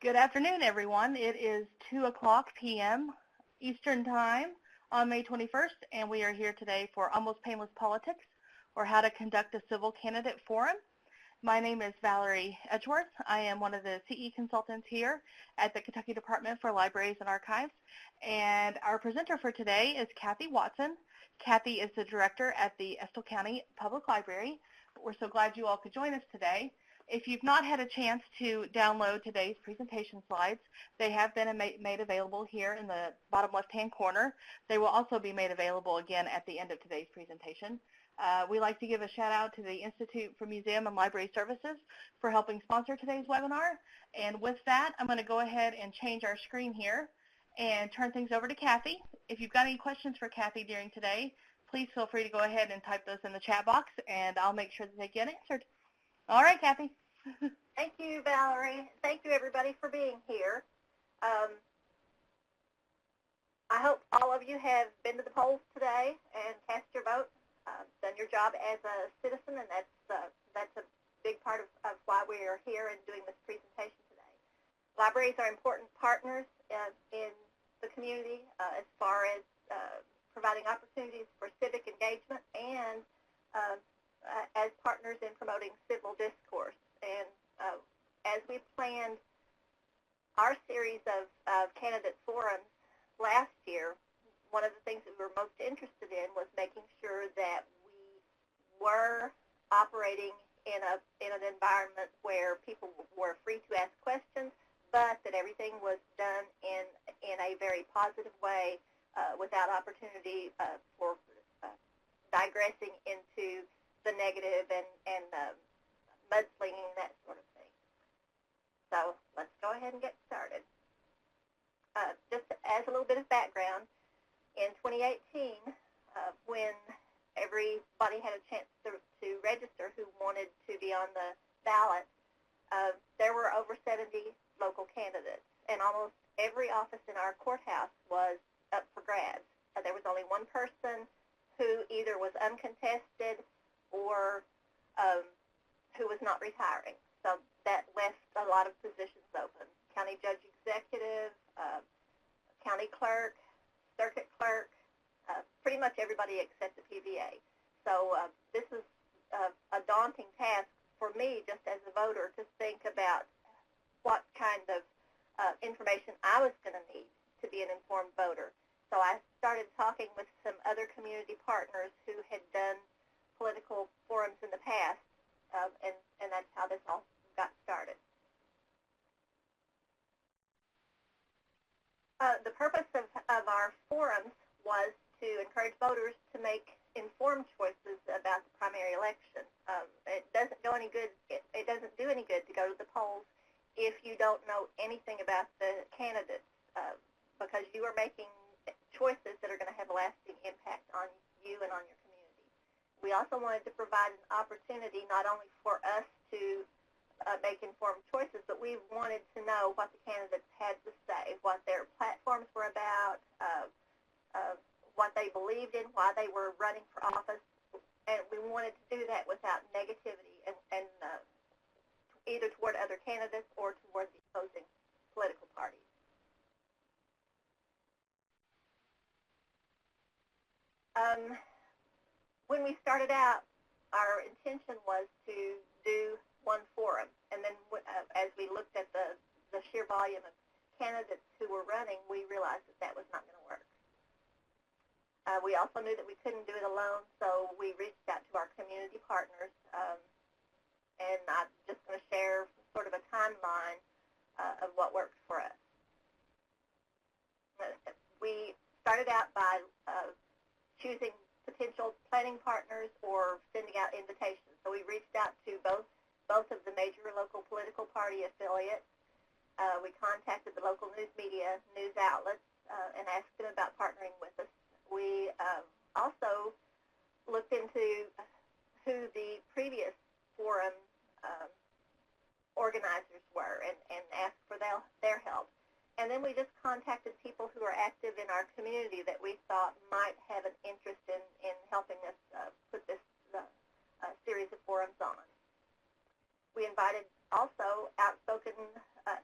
Good afternoon, everyone. It is 2 o'clock p.m. Eastern Time on May 21st, and we are here today for Almost Painless Politics, or How to Conduct a Civil Candidate Forum. My name is Valerie Edgeworth. I am one of the CE consultants here at the Kentucky Department for Libraries and Archives, and our presenter for today is Cathy Watson. Cathy is the director at the Estill County Public Library. We're so glad you all could join us today. If you've not had a chance to download today's presentation slides, they have been made available here in the bottom left-hand corner. They will also be made available again at the end of today's presentation. We'd like to give a shout out to the Institute for Museum and Library Services for helping sponsor today's webinar. And with that, I'm going to go ahead and change our screen here and turn things over to Cathy. If you've got any questions for Cathy during today, please feel free to go ahead and type those in the chat box, and I'll make sure that they get answered. All right, Cathy. Thank you, Valerie. Thank you, everybody, for being here. I hope all of you have been to the polls today and cast your vote, done your job as a citizen, and that's a big part of why we are here and doing this presentation today. Libraries are important partners in the community as far as providing opportunities for civic engagement and as partners in promoting civil discourse. And as we planned our series of candidate forums last year, one of the things that we were most interested in was making sure that we were operating in an environment where people were free to ask questions, but that everything was done in a very positive way without opportunity for digressing into the negative and mudslinging, that sort of thing. So let's go ahead and get started. Just as a little bit of background, in 2018, when everybody had a chance to register who wanted to be on the ballot, there were over 70 local candidates, and almost every office in our courthouse was up for grabs. There was only one person who either was uncontested or who was not retiring. So that left a lot of positions open. County Judge Executive, County Clerk, Circuit Clerk, pretty much everybody except the PVA. So this is a daunting task for me, just as a voter, to think about what kind of information I was going to need to be an informed voter. So I started talking with some other community partners who had done political forums in the past, and that's how this all got started. The purpose of our forums was to encourage voters to make informed choices about the primary election. It doesn't do any good to go to the polls if you don't know anything about the candidates, because you are making choices that are going to have a lasting impact on you and on your community. We also wanted to provide an opportunity not only for us to make informed choices, but we wanted to know what the candidates had to say, what their platforms were about, what they believed in, why they were running for office, and we wanted to do that without negativity and either toward other candidates or toward the opposing political parties. When we started out, our intention was to do one forum, and then as we looked at the sheer volume of candidates who were running, we realized that was not going to work. We also knew that we couldn't do it alone, so we reached out to our community partners, and I'm just going to share sort of a timeline of what worked for us. We started out by choosing potential planning partners or sending out invitations. So we reached out to both of the major local political party affiliates. We contacted the local news media, news outlets, and asked them about partnering with us. We also looked into who the previous forum organizers were and asked for their help. And then we just contacted people who are active in our community that we thought might have an interest in helping us put this series of forums on. We invited also outspoken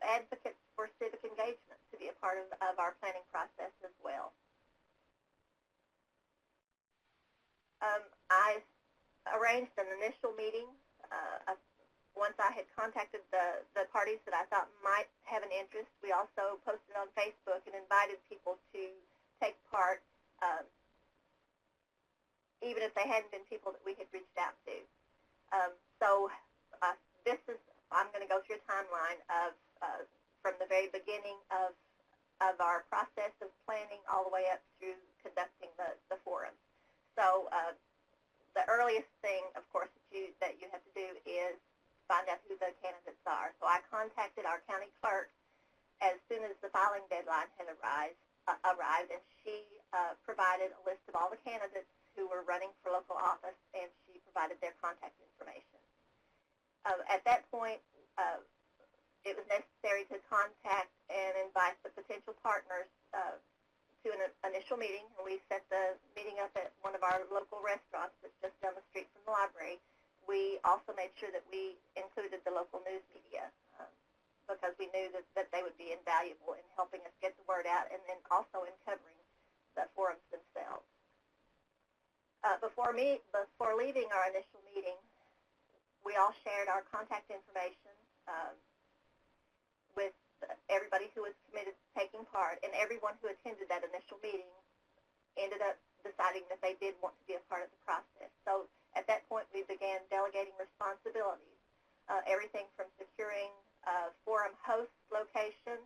advocates for civic engagement to be a part of our planning process as well. I arranged an initial meeting once I had contacted the parties that I thought might have an interest. We also posted on Facebook and invited people to take part, even if they hadn't been people that we had reached out to. I'm going to go through a timeline of from the very beginning of our process of planning all the way up through conducting the forum. So the earliest thing, of course, that you have to do is find out who the candidates are. So I contacted our county clerk as soon as the filing deadline had arrived, and she provided a list of all the candidates who were running for local office, and she provided their contact information. At that point, it was necessary to contact and invite the potential partners to an initial meeting, and we set the meeting up at one of our local restaurants that's just down the street from the library. We also made sure that we included the local news media because we knew that they would be invaluable in helping us get the word out and then also in covering the forums themselves. Before leaving our initial meeting, we all shared our contact information with everybody who was committed to taking part, and everyone who attended that initial meeting ended up deciding that they did want to be a part of the process. So at that point, we began delegating responsibilities, everything from securing forum host location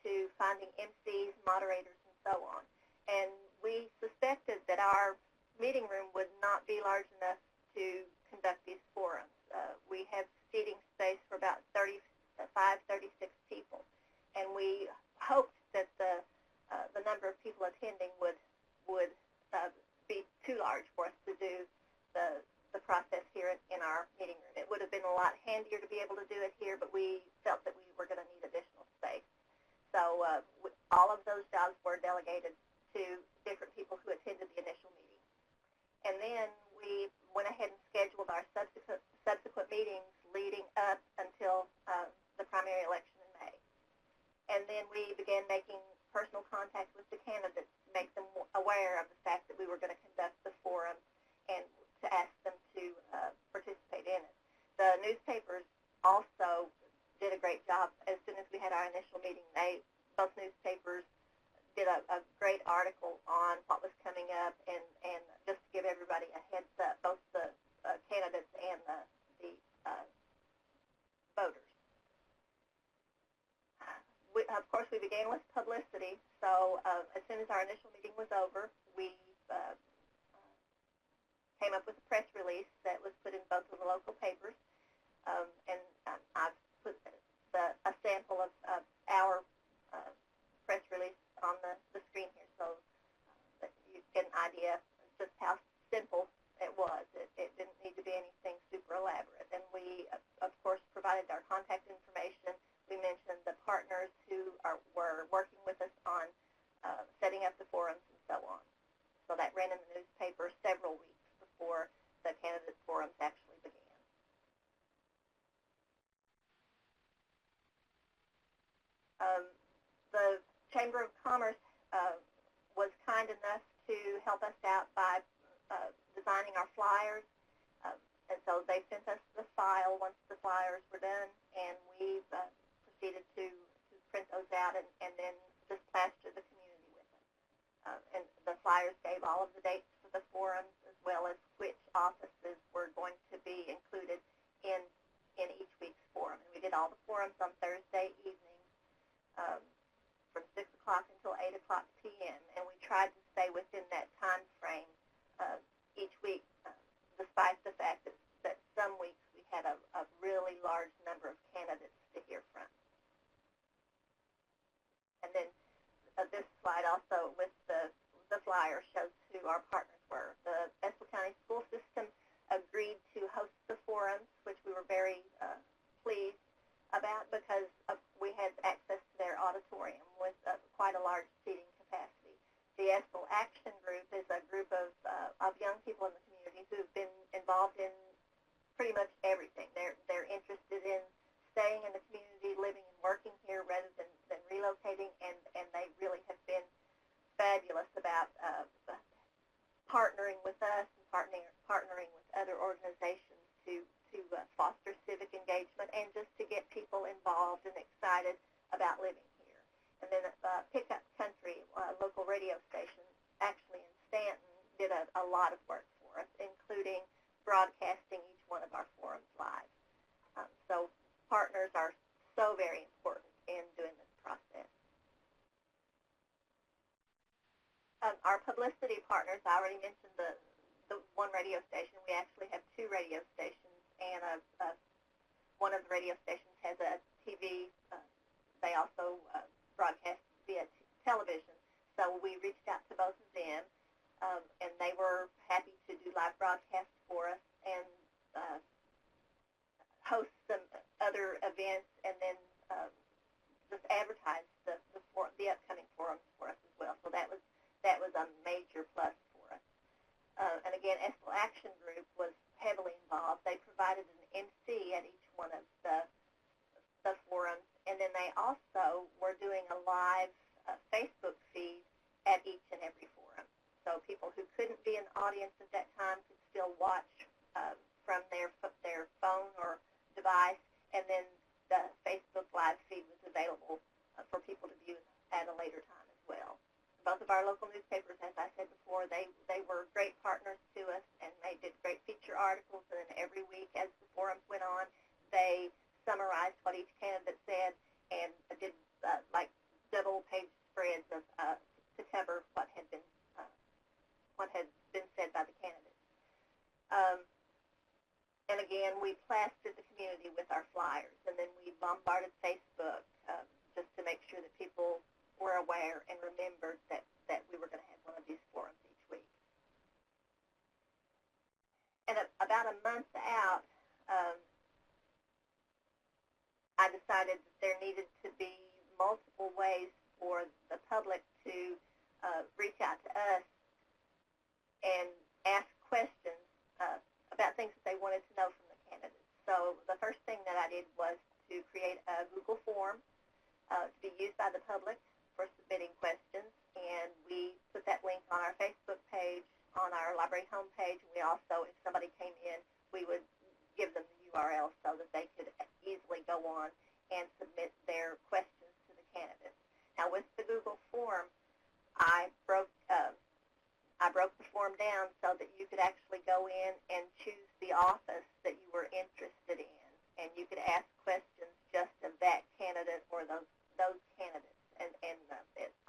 to finding MCs, moderators, and so on. And we suspected that our meeting room would not be large enough to conduct these forums. We have seating space for about 36 people, and we hoped that the number of people attending would be too large for us to do the process here in our meeting room. It would have been a lot handier to be able to do it here, but we felt that we were going to need additional space. So all of those jobs were delegated to different people who attended the initial meeting. And then we went ahead and scheduled our subsequent meetings leading up until the primary election in May. And then we began making personal contact with the candidates to make them aware of the fact that we were going to conduct the forum and to ask them to participate in it. The newspapers also did a great job. As soon as we had our initial meeting, both newspapers did a great article on what was coming up, and just to give everybody a heads up, both the candidates and the voters. Of course, we began with publicity. So as soon as our initial meeting was over, we came up with a press release that was put in both of the local papers, and I've put a sample of our press release on the screen here so that you get an idea of just how simple it was. It didn't need to be anything super elaborate. And we, of course, provided our contact information. We mentioned the partners who were working with us on setting up the forums and so on. So that ran in the newspaper several weeks before the candidate forums actually began. The Chamber of Commerce was kind enough to help us out by designing our flyers, and so they sent us the file once the flyers were done, and we proceeded to print those out and then just plaster the community with them. And the flyers gave all of the dates for the forums as well as which offices were going to be included in each week's forum. And we did all the forums on Thursday evening from 6 o'clock until 8 o'clock p.m. And we tried to stay within that time frame each week, despite the fact that some weeks we had a really large number of candidates to hear from. And then this slide also with the flyer shows who our partners were. The Estill County School System agreed to host the forums, which we were very pleased about because we had access to their auditorium with quite a large seating capacity. The Estill Action Group is a group of young people in the community who've been involved in pretty much everything. They're interested and just to get people involved and excited about living here. And then Pickup Country, a local radio station, actually in Stanton, did a lot of work for us, including broadcasting each one of our forums live. So partners are so very important in doing this process. Our publicity partners, I already mentioned the one radio station. We actually have two radio stations, and one of the radio stations has a TV. They also broadcast via television. So we reached out to both of them, and they were happy to do live broadcasts for us and host some other events, and then just advertise the upcoming forums for us as well. So that was a major plus for us. And again, Estill Action Group was heavily involved. They provided an MC at each one of the forums, and then they also were doing a live Facebook feed at each and every forum. So people who couldn't be in the audience at that time could still watch from their phone or device, and then the Facebook live feed was available for people to view at a later time as well. Both of our local newspapers, as I said before, they were great partners to us, and they did great feature articles, and then every week as the forums went on, they summarized what each candidate said and did like double-page spreads to cover what had been said by the candidates. And again, we plastered the community with our flyers, and then we bombarded Facebook just to make sure that people were aware and remembered that we were going to have one of these forums each week. And about a month out, I decided that there needed to be multiple ways for the public to reach out to us and ask questions about things that they wanted to know from the candidates. So the first thing that I did was to create a Google form to be used by the public for submitting questions, and we put that link on our Facebook page, on our library homepage. We also, if somebody came in, we would give them the URL so that they could easily go on and submit their questions to the candidates. Now, with the Google form, I broke the form down so that you could actually go in and choose the office that you were interested in, and you could ask questions just of that candidate or those candidates, and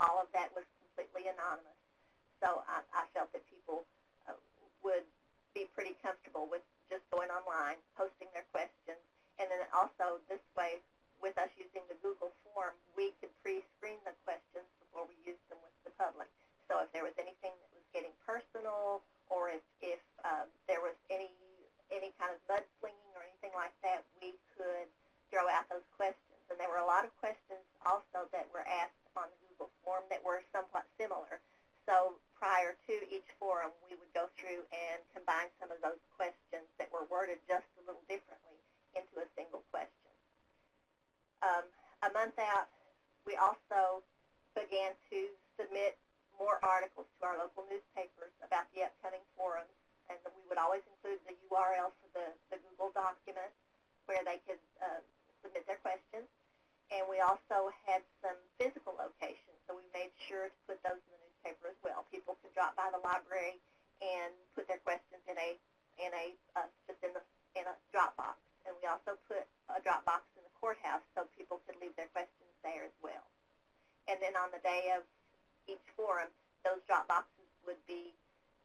all of that was completely anonymous. So I felt that people would be pretty comfortable with just going online, posting their questions, and then also this way, with us using the Google form, we could pre-screen the questions before we used them with the public. So if there was anything that was getting personal, or if there was any kind of mudslinging or anything like that, we could throw out those questions. And there were a lot of questions also that were asked on the Google form that were somewhat similar. So prior to each forum, we would go through and combine some of those questions that were worded just a little differently into a single question. A month out, we also began to submit more articles to our local newspapers about the upcoming forums, and we would always include the URL for the Google document where they could submit their questions. And we also had some physical locations, so we made sure to put those in the newspaper as well. People could drop by the library and put their questions in a Dropbox. And we also put a Dropbox in the courthouse so people could leave their questions there as well. And then on the day of each forum, those Dropboxes would be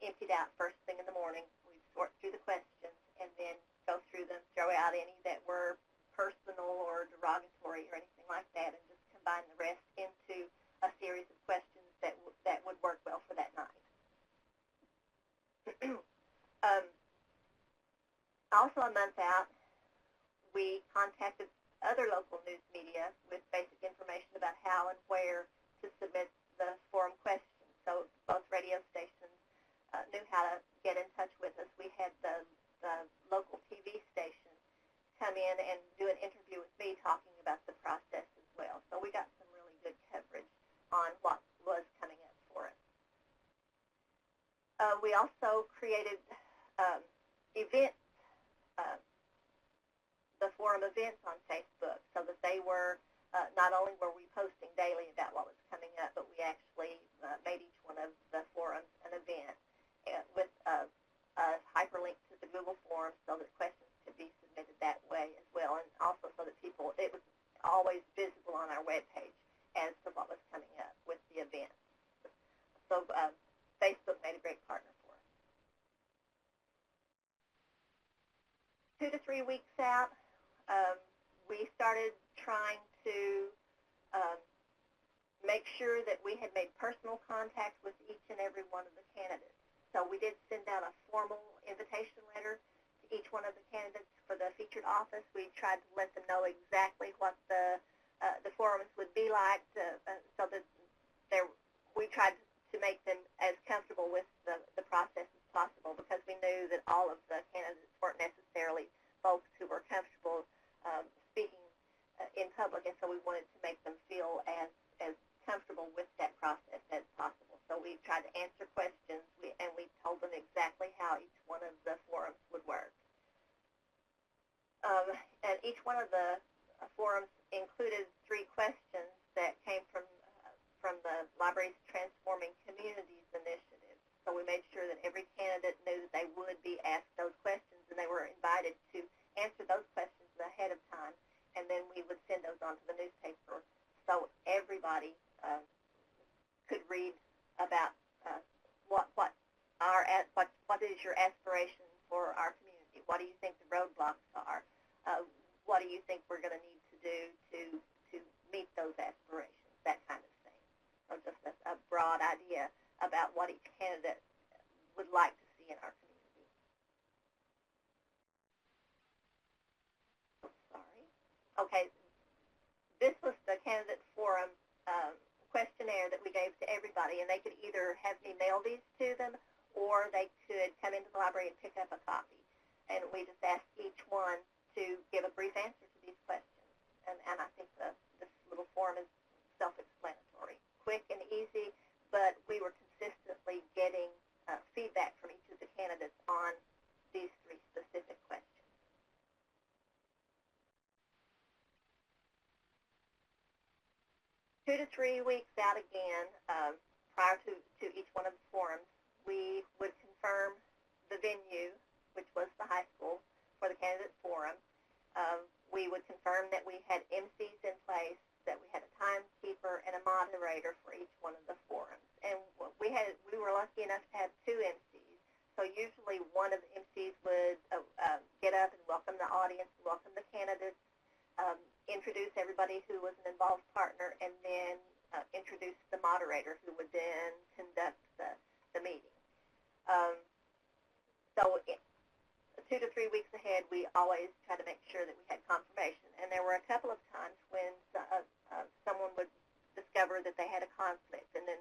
emptied out first thing in the morning. We'd sort through the questions and then go through them, throw out any that were personal or derogatory or anything like that, and just combine the rest into a series of questions that would work well for that night. Also a month out, we contacted other local news media with basic information about how and where to submit the forum questions. So both radio stations knew how to get in touch with us. We had the local TV station come in and do an interview with me talking about the process as well. So we got some really good coverage on what was coming up for us. We also created events. The forum events on Facebook, so that they were, not only were we posting daily about what was coming up, but we actually made each one of the forums an event with a hyperlink to the Google Forms so that questions could be submitted that way as well, and also so that it was always visible on our webpage as to what was coming up with the event. So Facebook made a great partner for us. 2 to 3 weeks out, we started trying to make sure that we had made personal contact with each and every one of the candidates. So we did send out a formal invitation letter to each one of the candidates for the featured office. We tried to let them know exactly what the forums would be like, so that we tried to make them as comfortable with the process as possible, because we knew that all of the candidates weren't necessarily folks who were comfortable speaking in public, and so we wanted to make them feel as comfortable with that process as possible. So we tried to answer questions, and we told them exactly how each one of the forums would work. And each one of the forums included 3 questions that came from the library's Transforming Communities initiative. So we made sure that every candidate knew that they would be asked those questions, and they were invited to answer those questions ahead of time, and then we would send those on to the newspaper so everybody could read about what is your aspiration for our community. What do you think the roadblocks are? What do you think we're going to need to do to meet those aspirations? That kind of thing. So just a broad idea about what each candidate would like to see in our community. Sorry. Okay. This was the candidate forum questionnaire that we gave to everybody, and they could either have me mail these to them, or they could come into the library and pick up a copy. And we just asked each one to give a brief answer to these questions. And I think this little form is self-explanatory, quick and easy, but we were consistently getting feedback from each of the candidates on these 3 specific questions. Two to 3 weeks out again, prior to each one of the forums, we would confirm the venue, which was the high school, for the candidate forum. We would confirm that we had MCs in place, that we had a timekeeper and a moderator for each one of the forums. And we were lucky enough to have 2 MCs. So usually one of the MCs would get up and welcome the audience, welcome the candidates, introduce everybody who was an involved partner, and then introduce the moderator, who would then conduct the meeting. So 2 to 3 weeks ahead, we always try to make sure that we had confirmation. And there were a couple of times when someone would discover that they had a conflict, and then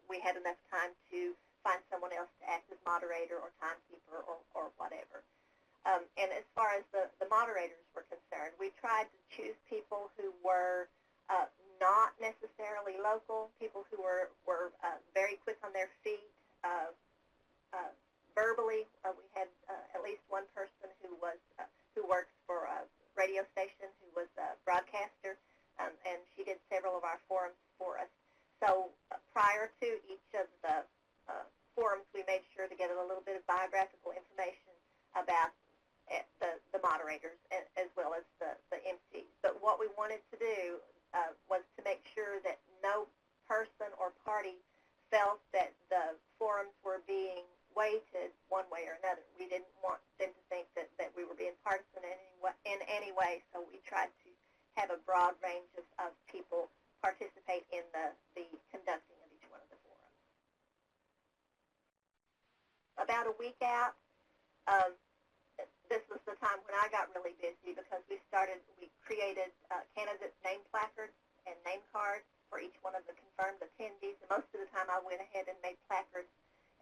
we had enough time to find someone else to act as moderator or timekeeper or whatever. And as far as the moderators were concerned, we tried to choose people who were not necessarily local, people who were very quick on their feet, verbally. We had at least one person who works for a radio station, who was a broadcaster, and she did several of our forums for us. So prior to each of the forums, we made sure to get a little bit of biographical information about the moderators as well as the MCs. But what we wanted to do was to make sure that no person or party felt that the forums were being weighted one way or another. We didn't want them to think that we were being partisan in any way, so we tried to have a broad range of people participate in the conducting of each one of the forums. About a week out, this was the time when I got really busy, because we created candidate name placards and name cards for each one of the confirmed attendees. And most of the time I went ahead and made placards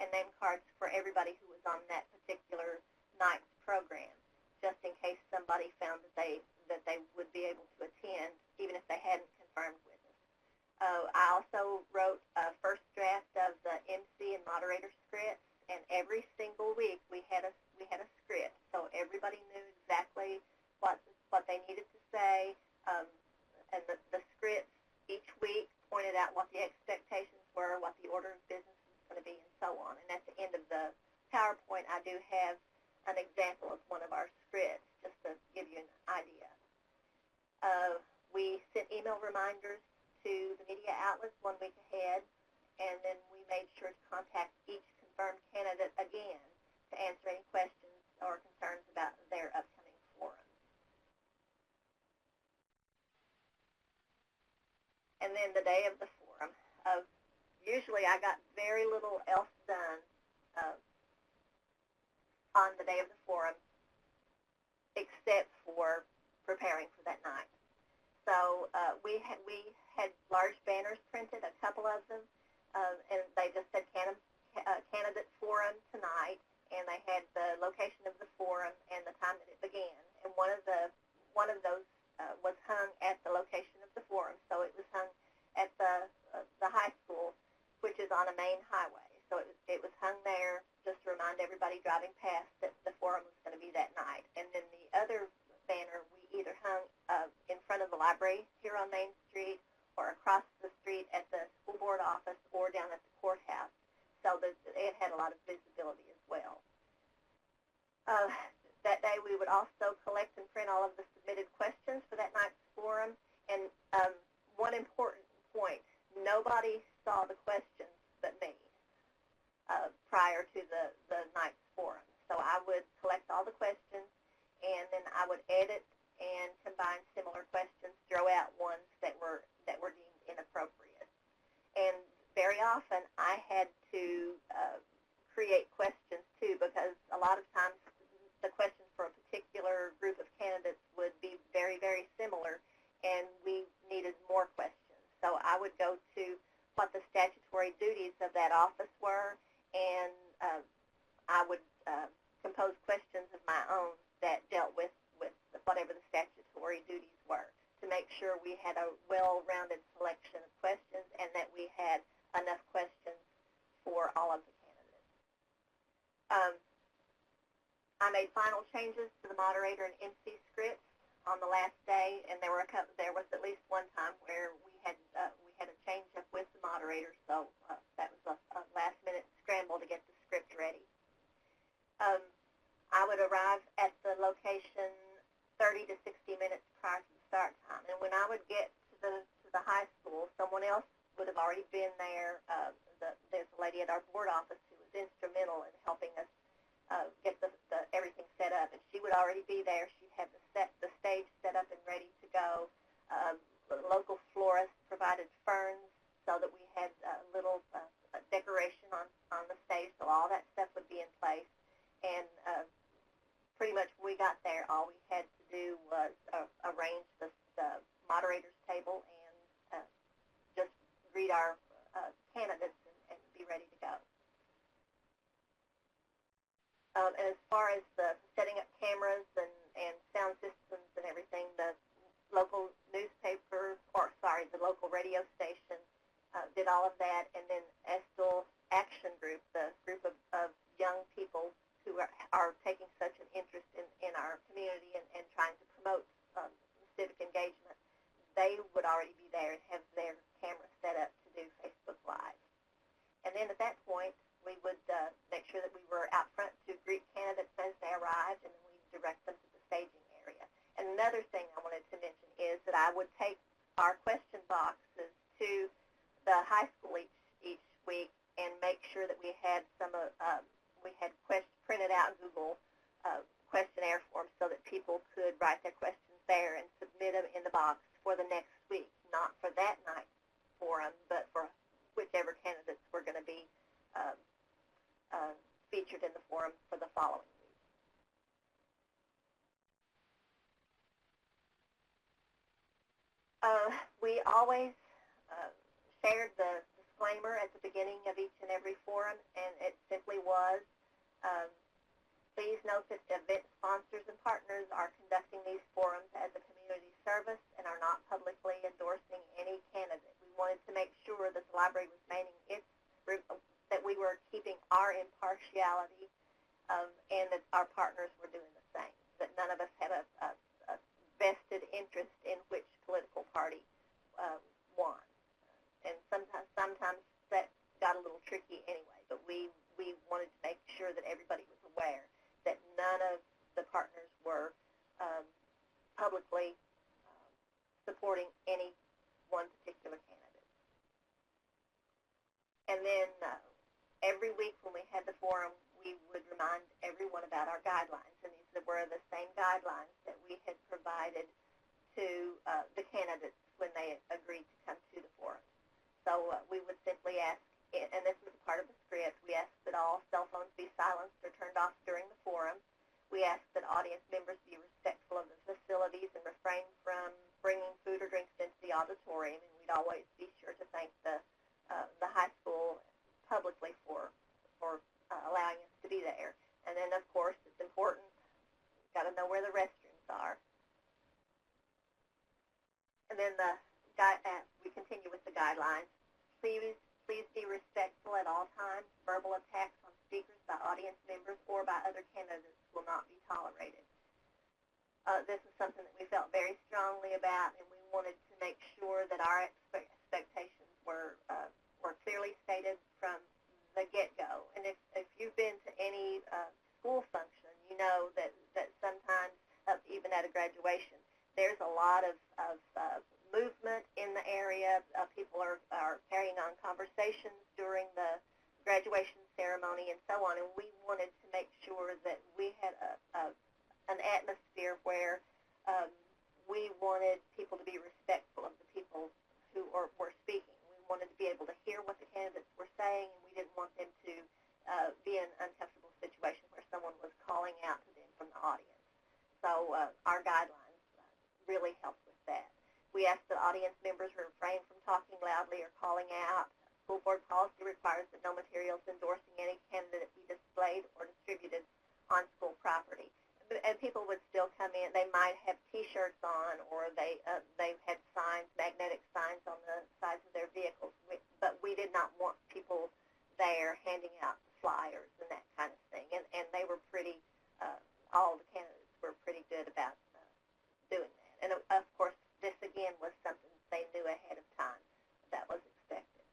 and name cards for everybody who was on that particular night's program, just in case somebody found that they would be able to attend, even if they hadn't confirmed with us. I also wrote a first draft of the MC and moderator scripts, and every single week we had a script, so everybody knew exactly what they they needed to say, and the scripts each week pointed out what the expectations were, what the order of business was going to be, and so on. And at the end of the PowerPoint, I do have an example of one of our scripts, just to give you an idea. We sent email reminders to the media outlets 1 week ahead, and then we made sure to contact each confirmed candidate again to answer any questions or concerns about their upcoming forum. And then the day of the forum. Usually I got very little else done on the day of the forum except for preparing for that night. So we had large banners printed, a couple of them, and they just said candidate forum tonight, and they had the location of the forum and the time that it began. And one of those was hung at the location of the forum, so it was hung at the high school, which is on a main highway. So it was hung there just to remind everybody driving past that the forum was going to be that night. And then the other banner we either hung in front of the library here on Main Street or across the street at the school board office or down at the courthouse, so that it had a lot of visibility as well. That day we would also collect and print all of the submitted questions for that night's forum. And one important point, nobody saw the questions but me prior to the night's forum. So I would collect all the questions, and then I would edit and combine similar questions, throw out ones that were deemed inappropriate. And very often I had to create questions too, because a lot of times the questions for a particular group of candidates would be very, very similar, and we needed more questions. So I would go to what the statutory duties of that office were, and I would compose questions of my own that dealt with whatever the statutory duties were, to make sure we had a well-rounded selection of questions and that we had enough questions for all of the candidates. I made final changes to the moderator and MC scripts on the last day, and there was at least one time where we had a change up with the moderator, so that was a last-minute scramble to get the script ready. I would arrive at the location 30 to 60 minutes prior to the start time. And when I would get to the high school, someone else would have already been there. There's a lady at our board office who was instrumental in helping us get everything set up, and she would already be there. She'd have the stage set up and ready to go. The local florist provided ferns so that we had little decoration on the stage, so all that stuff would be in place. And pretty much when we got there, all we had to do was arrange the moderator's table and just greet our candidates and be ready to go. And as far as the setting up cameras and sound systems and everything, the local the local radio station did all of that, and then Estill Action Group, the group of young people who are taking such an interest in our community and trying to promote civic engagement, they would already be there and have their camera set up to do Facebook Live. And then at that point, we would make sure that we were out front to greet candidates as they arrived, and then we'd direct them to the staging area. And another thing I wanted to mention is that I would take our question boxes to the high school each week and make sure that we had printed out Google questionnaire forms so that people could write their questions there and submit them in the box for the next week, not for that night forum, but for whichever candidates were going to be featured in the forum for the following week. We always shared the disclaimer at the beginning of each and every forum, and it simply was, please note that event sponsors and partners are conducting these forums as a community service and are not publicly endorsing any candidate. We wanted to make sure that the library was maintaining that we were keeping our impartiality, and that our partners were doing the same, that none of us had a vested publicly supporting any one particular candidate. And then every week when we had the forum, we would remind everyone about our guidelines, and these were the same guidelines that we had provided to the candidates when they agreed to come to the forum. So we would simply ask, and this was a part of the script, we asked that all cell phones be silenced or turned off during the forum. We asked that audience members be respectful of the facilities and refrain from bringing food or drinks into the auditorium, and we'd always be sure to thank the high school publicly for allowing us to be there. And then, of course, it's important, you've got to know where the restrooms are. And then we continue with the guidelines. Please be respectful at all times. Verbal attacks on speakers by audience members or by other candidates will not be tolerated. This is something that we felt very strongly about, and we wanted to make sure that our expectations were clearly stated from the get-go. And if you've been to any school function, you know that sometimes, even at a graduation, there's a lot of movement in the area. People are carrying on conversations during the graduation ceremony and so on, and we wanted to make sure that we had an atmosphere where we wanted people to be respectful of the people who were speaking. We wanted to be able to hear what the candidates were saying, and we didn't want them to be in an uncomfortable situation where someone was calling out to them from the audience. So our guidelines really helped with that. We asked that audience members refrain from talking loudly or calling out. School board policy requires that no materials endorsing any candidate be displayed or distributed on school property. And people would still come in. They might have T-shirts on, or they had signs, magnetic signs on the sides of their vehicles. But we did not want people there handing out flyers and that kind of thing. And they were pretty, all the candidates were pretty good about doing that. And of course, this again was something they knew ahead of time that was expected.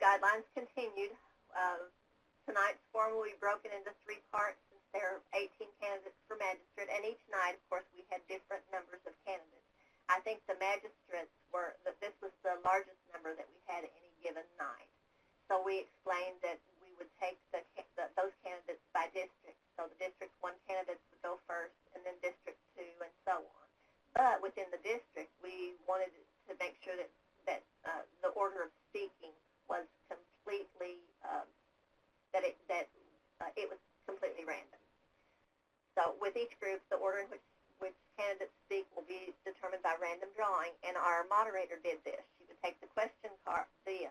Guidelines continued. Tonight's forum will be broken into 3 parts since there are 18 candidates for magistrate, and each night, of course, we had different numbers of candidates. I think the magistrates this was the largest number that we had at any given night. So we explained that we would take those candidates by district. So the District 1 candidates would go first, and then District 2, and so on. But within the district, we wanted to make sure that the order of speaking was completely it was completely random. So with each group, the order in which candidates speak will be determined by random drawing, and our moderator did this. She would take the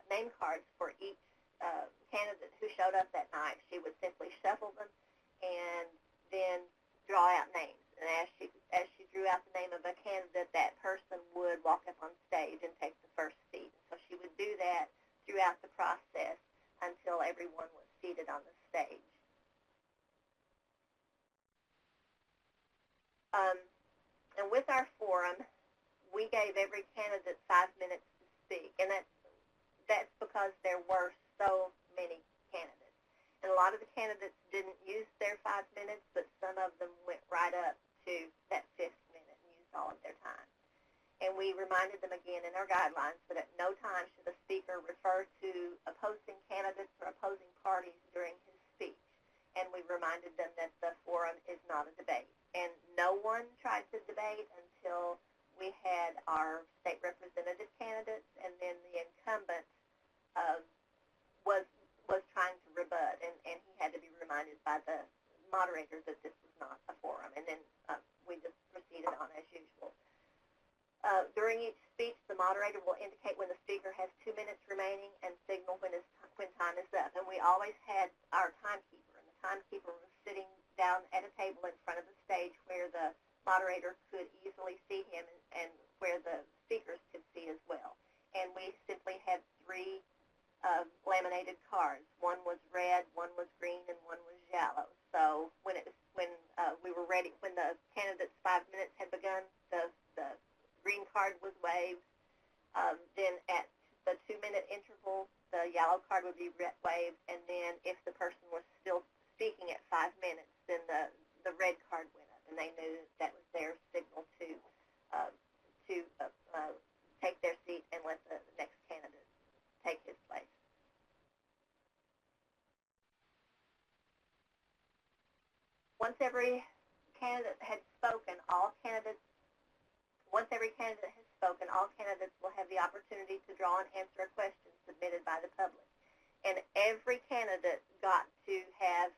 name cards for each candidate who showed up that night. She would simply shuffle them and then draw out names. And as she drew out the name of a candidate, that person would walk up on stage and take the first seat. So she would do that throughout the process until everyone was seated on the stage. And with our forum, we gave every candidate 5 minutes to speak, and that's because there were so many candidates. And a lot of the candidates didn't use their 5 minutes, but some of them went right up to that 5th minute and used all of their time. And we reminded them again in our guidelines that at no time should a speaker refer to opposing candidates or opposing parties during his speech. And we reminded them that the forum is not a debate. And no one tried to debate until we had our state representative candidates, and then the incumbent was trying to rebut, and he had to be reminded by the moderator that this was not a forum. And then we just proceeded on as usual. During each speech, the moderator will indicate when the speaker has 2 minutes remaining and signal when time is up. And we always had our timekeeper, and the timekeeper was sitting down at a table in front of the stage where the moderator could easily see him and where the speakers could see as well. And we simply had 3 laminated cards. One was red, one was green, and one was yellow. So when we were ready, when the candidate's 5 minutes had begun, the green card was waved. Then at the 2-minute interval, the yellow card would be waved, and then if the person was still speaking at 5 minutes, red card went up, and they knew that was their signal to take their seat and let the next candidate take his place. Once every candidate had spoken, once every candidate has spoken, all candidates will have the opportunity to draw and answer a question submitted by the public. And every candidate got to have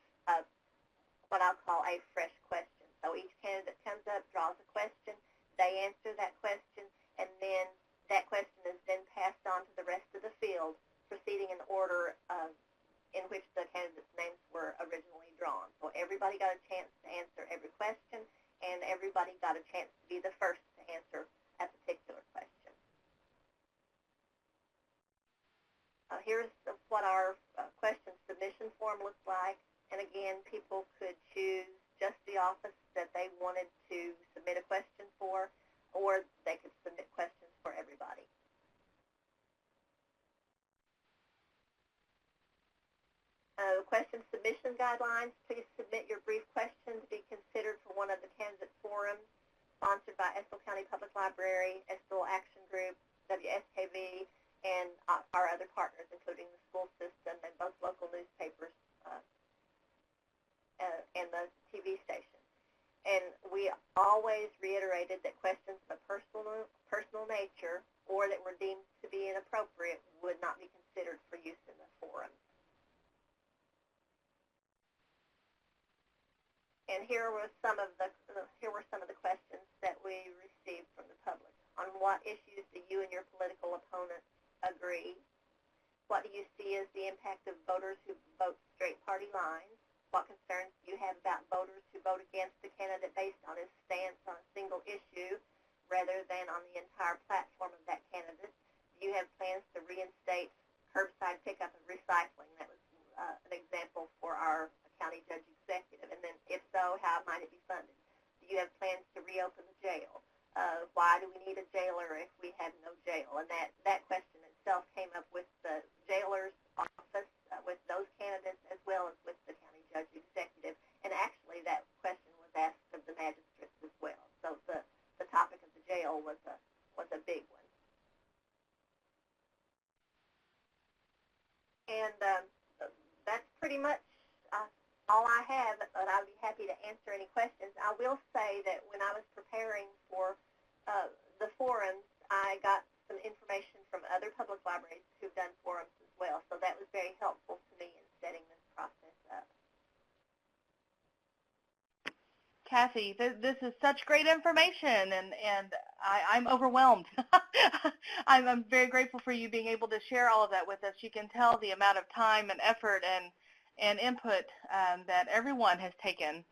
what I'll call a fresh question. So each candidate comes up, draws a question, they answer that question, and then that question is then passed on to the rest of the field, proceeding in order in which the candidates' names were originally drawn. So everybody got a chance to answer every question, and everybody got a chance to be the first to answer a particular question. Here's what our question submission form looks like. And again, people could choose just the office that they wanted to submit a question for, or they could submit questions for everybody. Question submission guidelines. Please submit your brief question to be considered for one of the candidate forums sponsored by Estill County Public Library, Estill Action Group, WSKV, and our other partners, including the school system and both local newspapers and the TV station. And we always reiterated that questions of a personal nature or that were deemed to be inappropriate would not be considered for use in the forum. And here were some of the questions that we received from the public. On what issues do you and your political opponents agree? What do you see as the impact of voters who vote straight party lines? What concerns do you have about voters who vote against the candidate based on his stance on a single issue rather than on the entire platform of that candidate? Do you have plans to reinstate curbside pickup and recycling? That was an example for our county judge executive. And then if so, how might it be funded? Do you have plans to reopen the jail? Why do we need a jailer if we have no jail? And that question itself came up with the jailer's office, with those candidates, as well as with the county judge executive. And actually, that question was asked of the magistrates as well. So the topic of the jail was a big one. And that's pretty much all I have, but I'll be happy to answer any questions. I will say that when I was preparing for the forums, I got some information from other public libraries who've done forums as well, so that was very helpful to me in setting this process up. Cathy, this is such great information, and I'm overwhelmed. I'm very grateful for you being able to share all of that with us. You can tell the amount of time and effort and input that everyone has taken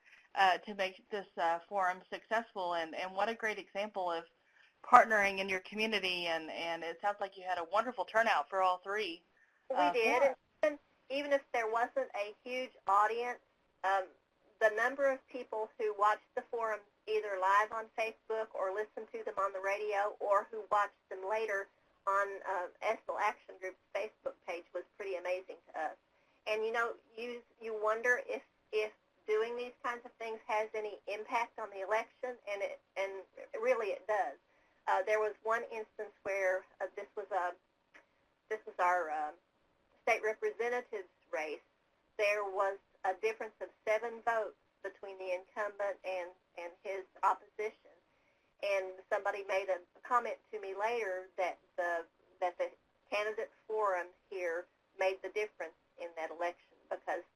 to make this forum successful, and what a great example of partnering in your community, and it sounds like you had a wonderful turnout for all three. We did, and even if there wasn't a huge audience, the number of people who watched the forums either live on Facebook or listened to them on the radio or who watched them later on Estill Action Group's Facebook page was pretty amazing to us. And you know, you wonder if doing these kinds of things has any impact on the election, and really it does. There was one instance where this was our state representative's race. There was a difference of 7 votes between the incumbent and his opposition, and somebody made a comment to me later that the candidate forum here made the difference in that election, because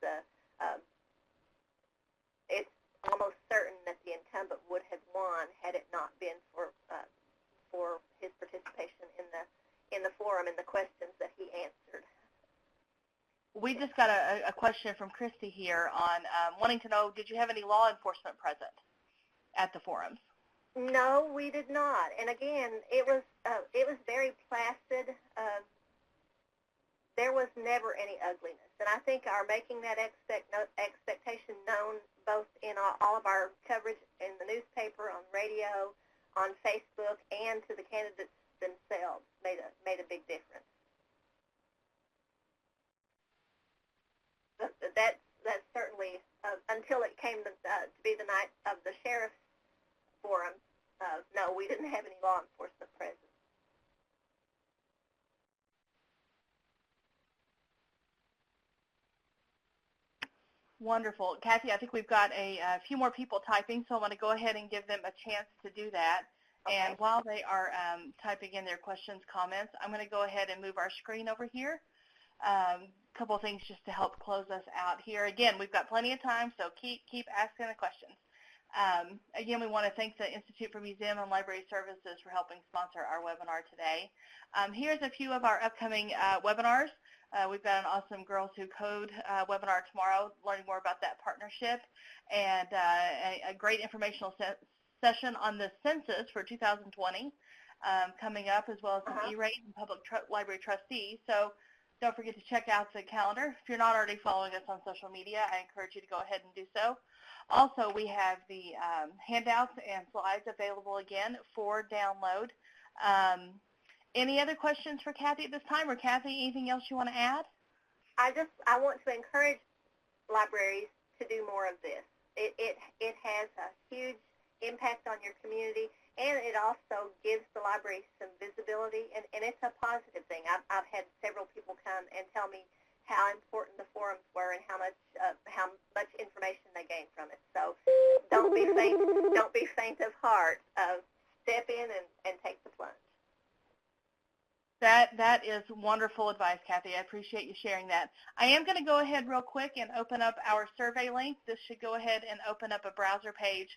it's almost certain that the incumbent would have won had it not been for his participation in the forum and the questions that he answered. We just got a question from Christy here on wanting to know, did you have any law enforcement present at the forums? No, we did not. And again, it was very placid. There was never any ugliness, and I think our making that expectation known both in all of our coverage in the newspaper, on radio, on Facebook, and to the candidates themselves made a big difference. that's certainly, until it came to be the night of the sheriff's forum, no, we didn't have any law enforcement presence. Wonderful. Cathy, I think we've got a few more people typing, so I want to go ahead and give them a chance to do that. Okay. And while they are typing in their questions, comments, I'm going to go ahead and move our screen over here. A couple of things just to help close us out here. Again, we've got plenty of time, so keep asking the questions. Again, we want to thank the Institute for Museum and Library Services for helping sponsor our webinar today. Here's a few of our upcoming webinars. We've got an awesome Girls Who Code webinar tomorrow, learning more about that partnership, and a great informational session on the census for 2020 coming up, as well as some E-rate and public library trustees. So don't forget to check out the calendar. If you're not already following us on social media, I encourage you to go ahead and do so. Also, we have the handouts and slides available again for download. Any other questions for Cathy at this time? Or Cathy, anything else you want to add? I want to encourage libraries to do more of this. It has a huge impact on your community, and it also gives the library some visibility, and it's a positive thing. I've had several people come and tell me how important the forums were and how much information they gained from it. So don't be faint of heart. Step in and take the plunge. That is wonderful advice, Cathy. I appreciate you sharing that. I am going to go ahead real quick and open up our survey link. This should go ahead and open up a browser page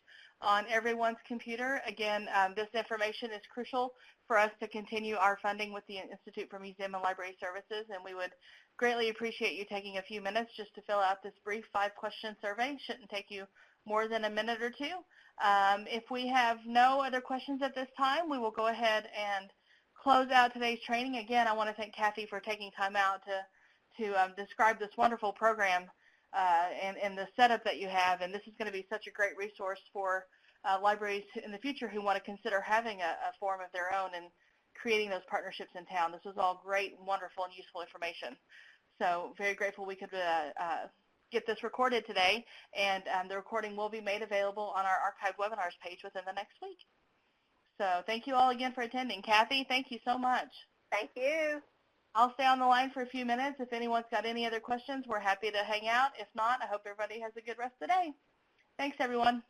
on everyone's computer. Again, this information is crucial for us to continue our funding with the Institute for Museum and Library Services, and we would greatly appreciate you taking a few minutes just to fill out this brief 5-question survey. Shouldn't take you more than a minute or two. If we have no other questions at this time, we will go ahead and close out today's training. Again, I want to thank Cathy for taking time out to describe this wonderful program and the setup that you have. And this is going to be such a great resource for libraries in the future who want to consider having a forum of their own and creating those partnerships in town. This was all great, wonderful, and useful information. So very grateful we could get this recorded today, and the recording will be made available on our archived webinars page within the next week. So thank you all again for attending. Cathy, thank you so much. Thank you. I'll stay on the line for a few minutes. If anyone's got any other questions, we're happy to hang out. If not, I hope everybody has a good rest of the day. Thanks, everyone.